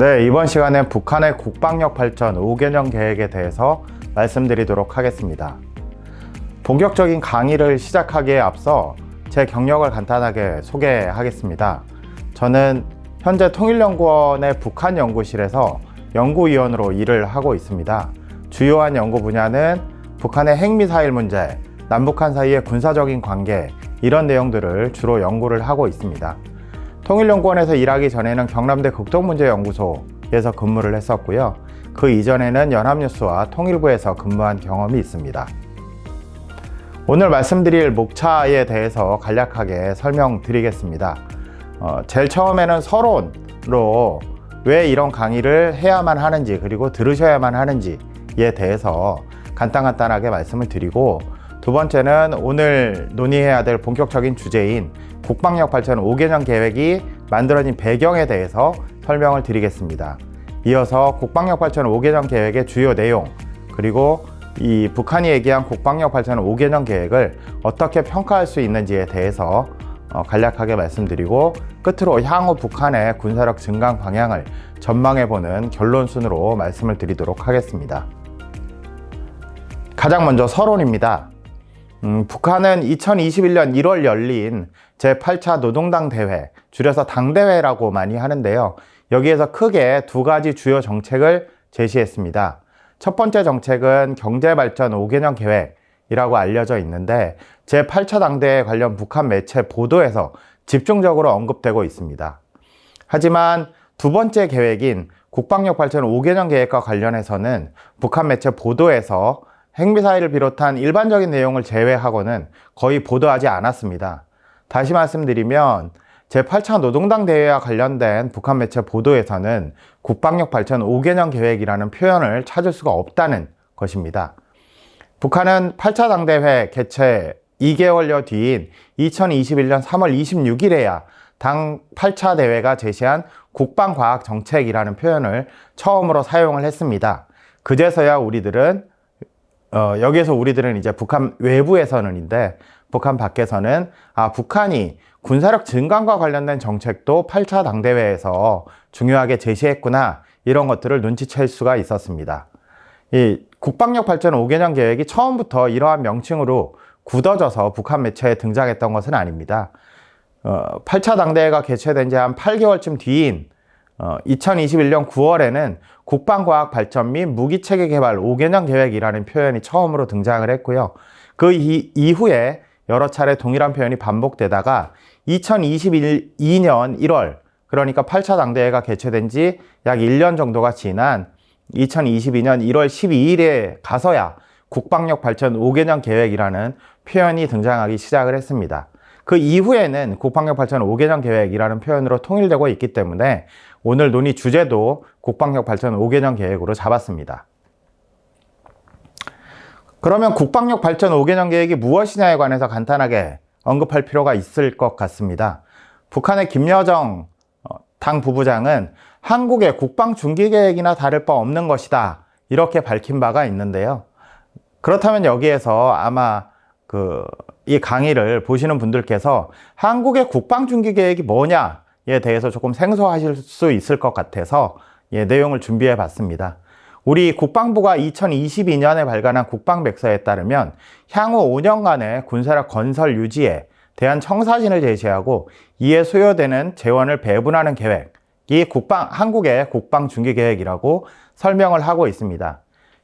네, 이번 시간엔 북한의 국방력 발전 5개년 계획에 대해서 말씀드리도록 하겠습니다. 본격적인 강의를 시작하기에 앞서 제 경력을 간단하게 소개하겠습니다. 저는 현재 통일연구원의 북한연구실에서 연구위원으로 일을 하고 있습니다. 주요한 연구 분야는 북한의 핵미사일 문제, 남북한 사이의 군사적인 관계, 이런 내용들을 주로 연구를 하고 있습니다. 통일연구원에서 일하기 전에는 경남대 극동문제연구소에서 근무를 했었고요. 그 이전에는 연합뉴스와 통일부에서 근무한 경험이 있습니다. 오늘 말씀드릴 목차에 대해서 간략하게 설명드리겠습니다. 제일 처음에는 서론으로 왜 이런 강의를 해야만 하는지, 그리고 들으셔야만 하는지에 대해서 간단하게 말씀을 드리고, 두 번째는 오늘 논의해야 될 본격적인 주제인 국방력 발전 5개년 계획이 만들어진 배경에 대해서 설명을 드리겠습니다. 이어서 국방력 발전 5개년 계획의 주요 내용, 그리고 이 북한이 얘기한 국방력 발전 5개년 계획을 어떻게 평가할 수 있는지에 대해서 간략하게 말씀드리고, 끝으로 향후 북한의 군사력 증강 방향을 전망해보는 결론순으로 말씀을 드리도록 하겠습니다. 가장 먼저 서론입니다. 북한은 2021년 1월 열린 제8차 노동당 대회, 줄여서 당대회라고 많이 하는데요. 여기에서 크게 두 가지 주요 정책을 제시했습니다. 첫 번째 정책은 경제발전 5개년 계획이라고 알려져 있는데, 제8차 당대회 관련 북한 매체 보도에서 집중적으로 언급되고 있습니다. 하지만 두 번째 계획인 국방력 발전 5개년 계획과 관련해서는 북한 매체 보도에서 핵미사일을 비롯한 일반적인 내용을 제외하고는 거의 보도하지 않았습니다. 다시 말씀드리면 제8차 노동당 대회와 관련된 북한 매체 보도에서는 국방력 발전 5개년 계획이라는 표현을 찾을 수가 없다는 것입니다. 북한은 8차 당대회 개최 2개월여 뒤인 2021년 3월 26일에야 당 8차 대회가 제시한 국방과학정책이라는 표현을 처음으로 사용을 했습니다. 그제서야 여기에서 우리들은 이제 북한 외부에서는인데, 북한 밖에서는 북한이 군사력 증강과 관련된 정책도 8차 당대회에서 중요하게 제시했구나, 이런 것들을 눈치챌 수가 있었습니다. 이 국방력 발전 5개년 계획이 처음부터 이러한 명칭으로 굳어져서 북한 매체에 등장했던 것은 아닙니다. 8차 당대회가 개최된 지 한 8개월쯤 뒤인 2021년 9월에는 국방과학 발전 및 무기체계 개발 5개년 계획이라는 표현이 처음으로 등장을 했고요. 그 이후에 여러 차례 동일한 표현이 반복되다가 2022년 1월, 그러니까 8차 당대회가 개최된 지 약 1년 정도가 지난 2022년 1월 12일에 가서야 국방력 발전 5개년 계획이라는 표현이 등장하기 시작을 했습니다. 그 이후에는 국방력 발전 5개년 계획이라는 표현으로 통일되고 있기 때문에 오늘 논의 주제도 국방력 발전 5개년 계획으로 잡았습니다. 그러면 국방력 발전 5개년 계획이 무엇이냐에 관해서 간단하게 언급할 필요가 있을 것 같습니다. 북한의 김여정 당 부부장은 한국의 국방 중기 계획이나 다를 바 없는 것이다, 이렇게 밝힌 바가 있는데요. 그렇다면 여기에서 아마 이 강의를 보시는 분들께서 한국의 국방 중기 계획이 뭐냐에 대해서 조금 생소하실 수 있을 것 같아서 내용을 준비해 봤습니다. 우리 국방부가 2022년에 발간한 국방백서에 따르면 향후 5년간의 군사력 건설 유지에 대한 청사진을 제시하고, 이에 소요되는 재원을 배분하는 계획이 한국의 국방 중기 계획이라고 설명을 하고 있습니다.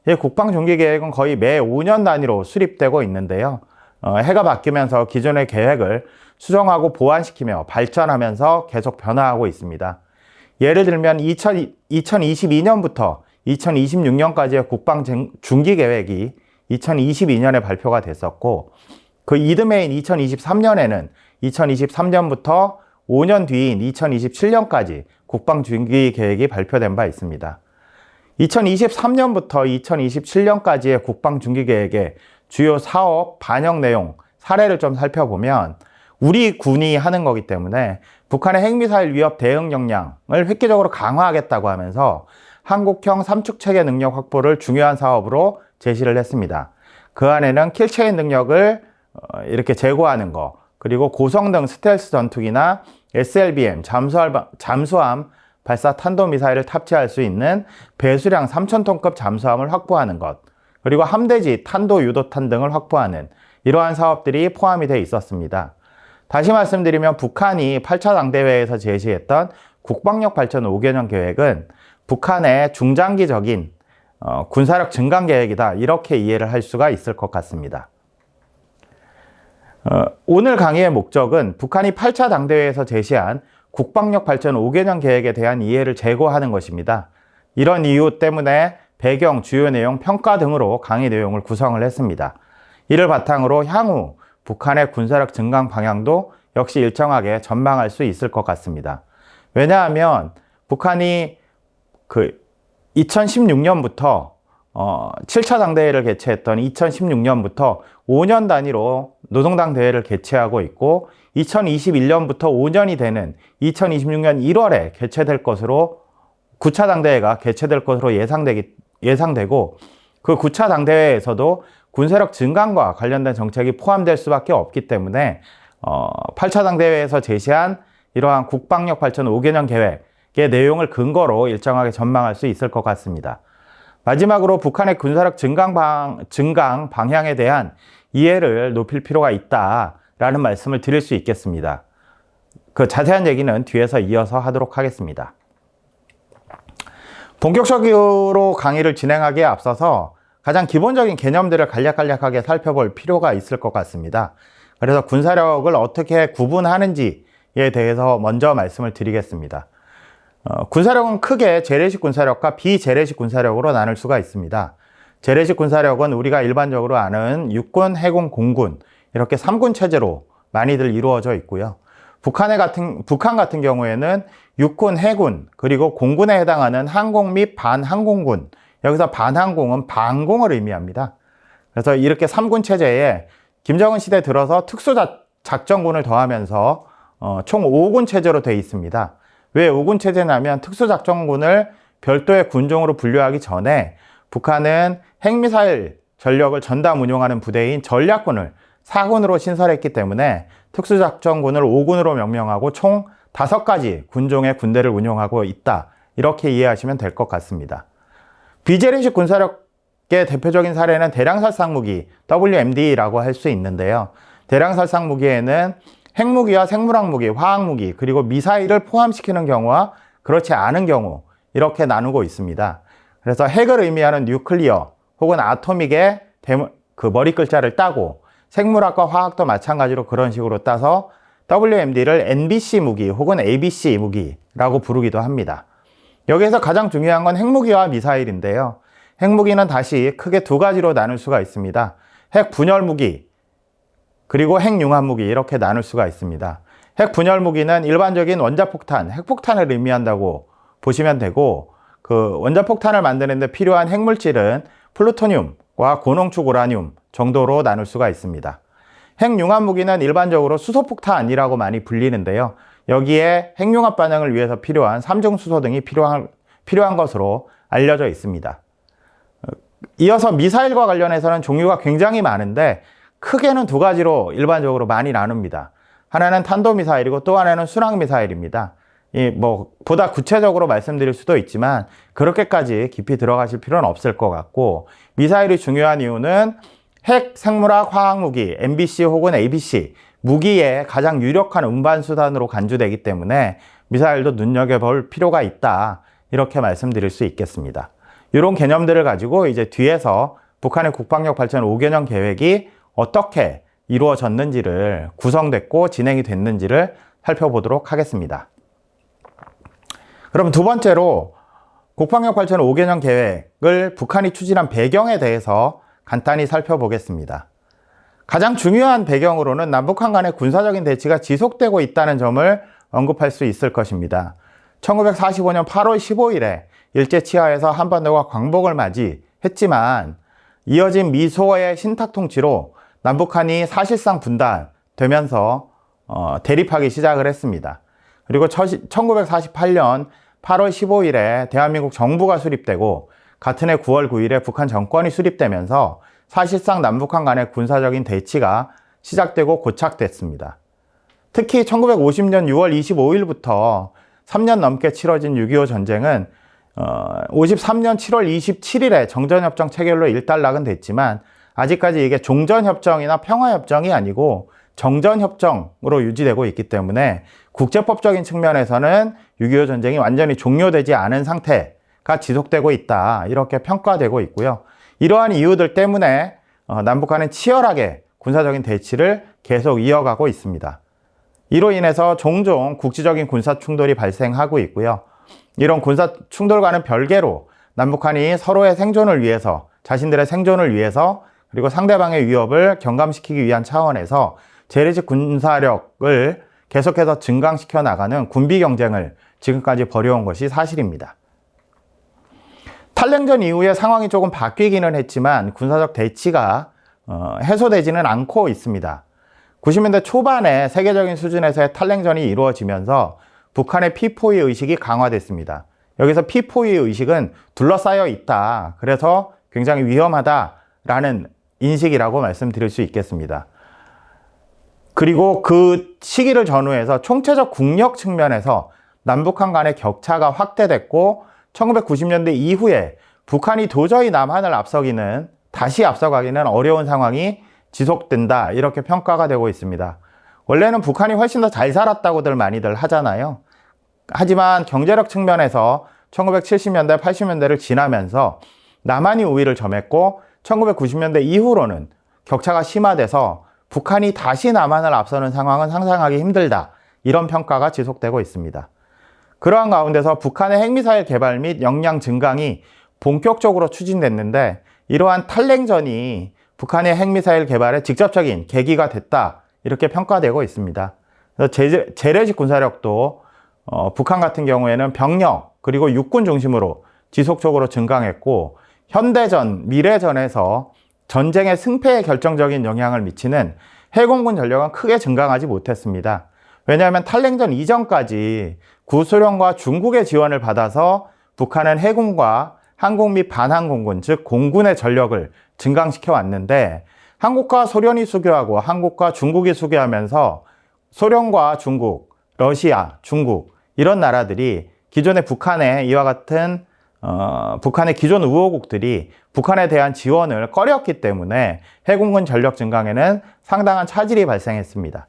이 국방 중기 계획은 거의 매 5년 단위로 수립되고 있는데요. 해가 바뀌면서 기존의 계획을 수정하고 보완시키며 발전하면서 계속 변화하고 있습니다. 예를 들면 2022년부터 2026년까지의 국방 중기 계획이 2022년에 발표가 됐었고, 그 이듬해인 2023년에는 2023년부터 5년 뒤인 2027년까지 국방 중기 계획이 발표된 바 있습니다. 2023년부터 2027년까지의 국방 중기 계획의 주요 사업 반영 내용 사례를 좀 살펴보면, 우리 군이 하는 거기 때문에 북한의 핵미사일 위협 대응 역량을 획기적으로 강화하겠다고 하면서 한국형 삼축체계 능력 확보를 중요한 사업으로 제시를 했습니다. 그 안에는 킬체인 능력을 이렇게 제고하는 거, 그리고 고성능 스텔스 전투기나 SLBM, 잠수함 발사 탄도미사일을 탑재할 수 있는 배수량 3,000톤급 잠수함을 확보하는 것, 그리고 함대지 탄도 유도탄 등을 확보하는 이러한 사업들이 포함이 되어 있었습니다. 다시 말씀드리면 북한이 8차 당대회에서 제시했던 국방력 발전 5개년 계획은 북한의 중장기적인 군사력 증강 계획이다, 이렇게 이해를 할 수가 있을 것 같습니다. 오늘 강의의 목적은 북한이 8차 당대회에서 제시한 국방력 발전 5개년 계획에 대한 이해를 제고하는 것입니다. 이런 이유 때문에 배경, 주요 내용, 평가 등으로 강의 내용을 구성을 했습니다. 이를 바탕으로 향후 북한의 군사력 증강 방향도 역시 일정하게 전망할 수 있을 것 같습니다. 왜냐하면 북한이 2016년부터 7차 당대회를 개최했던 2016년부터 5년 단위로 노동당 대회를 개최하고 있고 2021년부터 5년이 되는 2026년 1월에 개최될 것으로 9차 당대회가 개최될 것으로 예상되고 그 9차 당대회에서도 군사력 증강과 관련된 정책이 포함될 수밖에 없기 때문에 8차 당대회에서 제시한 이러한 국방력 발전 5개년 계획의 내용을 근거로 일정하게 전망할 수 있을 것 같습니다. 마지막으로 북한의 군사력 증강 방향에 대한 이해를 높일 필요가 있다라는 말씀을 드릴 수 있겠습니다. 그 자세한 얘기는 뒤에서 이어서 하도록 하겠습니다. 본격적으로 강의를 진행하기에 앞서서 가장 기본적인 개념들을 간략하게 살펴볼 필요가 있을 것 같습니다. 그래서 군사력을 어떻게 구분하는지에 대해서 먼저 말씀을 드리겠습니다. 군사력은 크게 재래식 군사력과 비재래식 군사력으로 나눌 수가 있습니다. 재래식 군사력은 우리가 일반적으로 아는 육군, 해군, 공군 이렇게 3군 체제로 많이들 이루어져 있고요. 북한 같은 경우에는 육군, 해군, 그리고 공군에 해당하는 항공 및 반항공군, 여기서 반항공은 방공을 의미합니다. 그래서 이렇게 3군 체제에 김정은 시대 들어서 특수작전군을 더하면서 총 5군 체제로 되어 있습니다. 왜 5군 체제냐면 특수작전군을 별도의 군종으로 분류하기 전에 북한은 핵미사일 전력을 전담 운용하는 부대인 전략군을 4군으로 신설했기 때문에 특수작전군을 5군으로 명명하고 총 5가지 군종의 군대를 운용하고 있다, 이렇게 이해하시면 될 것 같습니다. 비재래식 군사력의 대표적인 사례는 대량살상무기 WMD라고 할 수 있는데요. 대량살상무기에는 핵무기와 생물학무기, 화학무기, 그리고 미사일을 포함시키는 경우와 그렇지 않은 경우 이렇게 나누고 있습니다. 그래서 핵을 의미하는 뉴클리어 혹은 아토믹의 머리 글자를 따고 생물학과 화학도 마찬가지로 그런 식으로 따서 WMD를 NBC 무기 혹은 ABC 무기라고 부르기도 합니다. 여기에서 가장 중요한 건 핵무기와 미사일인데요. 핵무기는 다시 크게 2가지로 나눌 수가 있습니다. 핵 분열 무기 그리고 핵융합 무기, 이렇게 나눌 수가 있습니다. 핵 분열 무기는 일반적인 원자폭탄, 핵폭탄을 의미한다고 보시면 되고, 그 원자폭탄을 만드는 데 필요한 핵물질은 플루토늄과 고농축 우라늄 정도로 나눌 수가 있습니다. 핵융합 무기는 일반적으로 수소폭탄이라고 많이 불리는데요. 여기에 핵융합 반응을 위해서 필요한 삼중수소 등이 필요한 것으로 알려져 있습니다. 이어서 미사일과 관련해서는 종류가 굉장히 많은데 크게는 2가지로 일반적으로 많이 나눕니다. 하나는 탄도미사일이고 또 하나는 순항미사일입니다. 보다 구체적으로 말씀드릴 수도 있지만 그렇게까지 깊이 들어가실 필요는 없을 것 같고, 미사일이 중요한 이유는 핵, 생물학, 화학무기, MBC 혹은 ABC 무기의 가장 유력한 운반수단으로 간주되기 때문에 미사일도 눈여겨볼 필요가 있다, 이렇게 말씀드릴 수 있겠습니다. 이런 개념들을 가지고 이제 뒤에서 북한의 국방력 발전 5개년 계획이 어떻게 이루어졌는지를, 구성됐고 진행이 됐는지를 살펴보도록 하겠습니다. 그럼 두 번째로 국방력 발전 5개년 계획을 북한이 추진한 배경에 대해서 간단히 살펴보겠습니다. 가장 중요한 배경으로는 남북한 간의 군사적인 대치가 지속되고 있다는 점을 언급할 수 있을 것입니다. 1945년 8월 15일에 일제치하에서 한반도가 광복을 맞이했지만 이어진 미소의 신탁통치로 남북한이 사실상 분단되면서 대립하기 시작을 했습니다. 그리고 1948년 8월 15일에 대한민국 정부가 수립되고 같은 해 9월 9일에 북한 정권이 수립되면서 사실상 남북한 간의 군사적인 대치가 시작되고 고착됐습니다. 특히 1950년 6월 25일부터 3년 넘게 치러진 6.25 전쟁은 53년 7월 27일에 정전협정 체결로 일단락은 됐지만 아직까지 이게 종전협정이나 평화협정이 아니고 정전협정으로 유지되고 있기 때문에 국제법적인 측면에서는 6.25 전쟁이 완전히 종료되지 않은 상태가 지속되고 있다, 이렇게 평가되고 있고요. 이러한 이유들 때문에 남북한은 치열하게 군사적인 대치를 계속 이어가고 있습니다. 이로 인해서 종종 국지적인 군사 충돌이 발생하고 있고요. 이런 군사 충돌과는 별개로 남북한이 서로의 생존을 위해서, 자신들의 생존을 위해서, 그리고 상대방의 위협을 경감시키기 위한 차원에서 재래식 군사력을 계속해서 증강시켜 나가는 군비 경쟁을 지금까지 벌여온 것이 사실입니다. 탈냉전 이후에 상황이 조금 바뀌기는 했지만 군사적 대치가 해소되지는 않고 있습니다. 90년대 초반에 세계적인 수준에서의 탈냉전이 이루어지면서 북한의 P4E 의식이 강화됐습니다. 여기서 P4E 의식은 둘러싸여 있다, 그래서 굉장히 위험하다라는 인식이라고 말씀드릴 수 있겠습니다. 그리고 그 시기를 전후해서 총체적 국력 측면에서 남북한 간의 격차가 확대됐고 1990년대 이후에 북한이 도저히 남한을 다시 앞서가기는 어려운 상황이 지속된다, 이렇게 평가가 되고 있습니다. 원래는 북한이 훨씬 더 잘 살았다고들 많이들 하잖아요. 하지만 경제력 측면에서 1970년대, 80년대를 지나면서 남한이 우위를 점했고 1990년대 이후로는 격차가 심화돼서 북한이 다시 남한을 앞서는 상황은 상상하기 힘들다, 이런 평가가 지속되고 있습니다. 그러한 가운데서 북한의 핵미사일 개발 및 역량 증강이 본격적으로 추진됐는데 이러한 탈냉전이 북한의 핵미사일 개발에 직접적인 계기가 됐다, 이렇게 평가되고 있습니다. 그래서 재래식 군사력도 북한 같은 경우에는 병력 그리고 육군 중심으로 지속적으로 증강했고 현대전, 미래전에서 전쟁의 승패에 결정적인 영향을 미치는 해공군 전력은 크게 증강하지 못했습니다. 왜냐하면 탈냉전 이전까지 구소련과 중국의 지원을 받아서 북한은 해군과 항공 및 반항공군, 즉 공군의 전력을 증강시켜 왔는데 한국과 소련이 수교하고 한국과 중국이 수교하면서 소련과 중국, 러시아, 중국 이런 나라들이 기존의 북한의 이와 같은 북한의 기존 우호국들이 북한에 대한 지원을 꺼렸기 때문에 해공군 전력 증강에는 상당한 차질이 발생했습니다.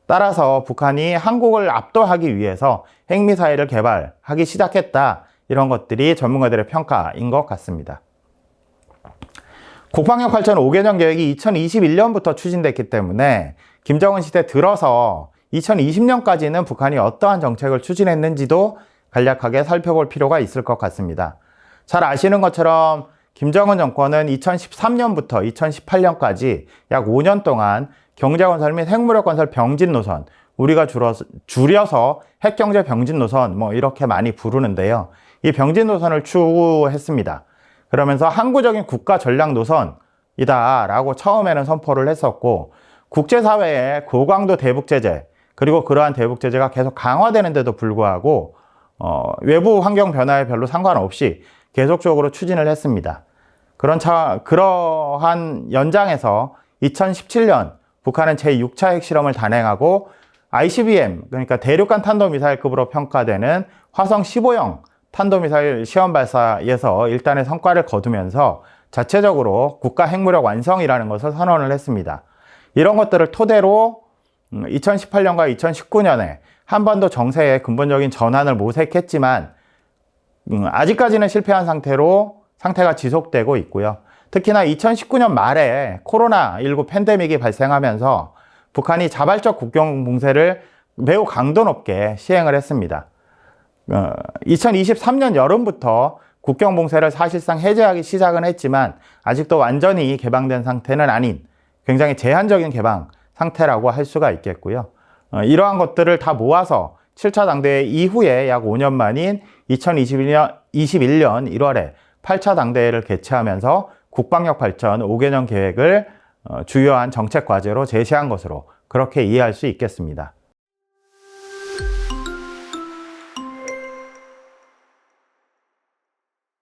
따라서 북한이 한국을 압도하기 위해서 핵미사일을 개발하기 시작했다, 이런 것들이 전문가들의 평가인 것 같습니다. 국방력 발전 5개년 계획이 2021년부터 추진됐기 때문에 김정은 시대 들어서 2020년까지는 북한이 어떠한 정책을 추진했는지도 간략하게 살펴볼 필요가 있을 것 같습니다. 잘 아시는 것처럼 김정은 정권은 2013년부터 2018년까지 약 5년 동안 경제건설 및 핵무력건설 병진 노선, 우리가 줄여서 핵경제 병진 노선 이렇게 많이 부르는데요. 이 병진 노선을 추구했습니다. 그러면서 항구적인 국가 전략 노선이다 라고 처음에는 선포를 했었고 국제사회의 고강도 대북 제재, 그리고 그러한 대북 제재가 계속 강화되는데도 불구하고 외부 환경 변화에 별로 상관없이 계속적으로 추진을 했습니다. 그러한 연장에서 2017년 북한은 제6차 핵실험을 단행하고 ICBM, 그러니까 대륙간 탄도미사일급으로 평가되는 화성 15형 탄도미사일 시험 발사에서 일단의 성과를 거두면서 자체적으로 국가 핵무력 완성이라는 것을 선언을 했습니다. 이런 것들을 토대로 2018년과 2019년에 한반도 정세의 근본적인 전환을 모색했지만 아직까지는 실패한 상태가 지속되고 있고요. 특히나 2019년 말에 코로나19 팬데믹이 발생하면서 북한이 자발적 국경 봉쇄를 매우 강도 높게 시행을 했습니다. 2023년 여름부터 국경 봉쇄를 사실상 해제하기 시작은 했지만 아직도 완전히 개방된 상태는 아닌 굉장히 제한적인 개방 상태라고 할 수가 있겠고요. 이러한 것들을 다 모아서 7차 당대회 이후에 약 5년 만인 2021년 1월에 8차 당대회를 개최하면서 국방력 발전 5개년 계획을 주요한 정책 과제로 제시한 것으로 그렇게 이해할 수 있겠습니다.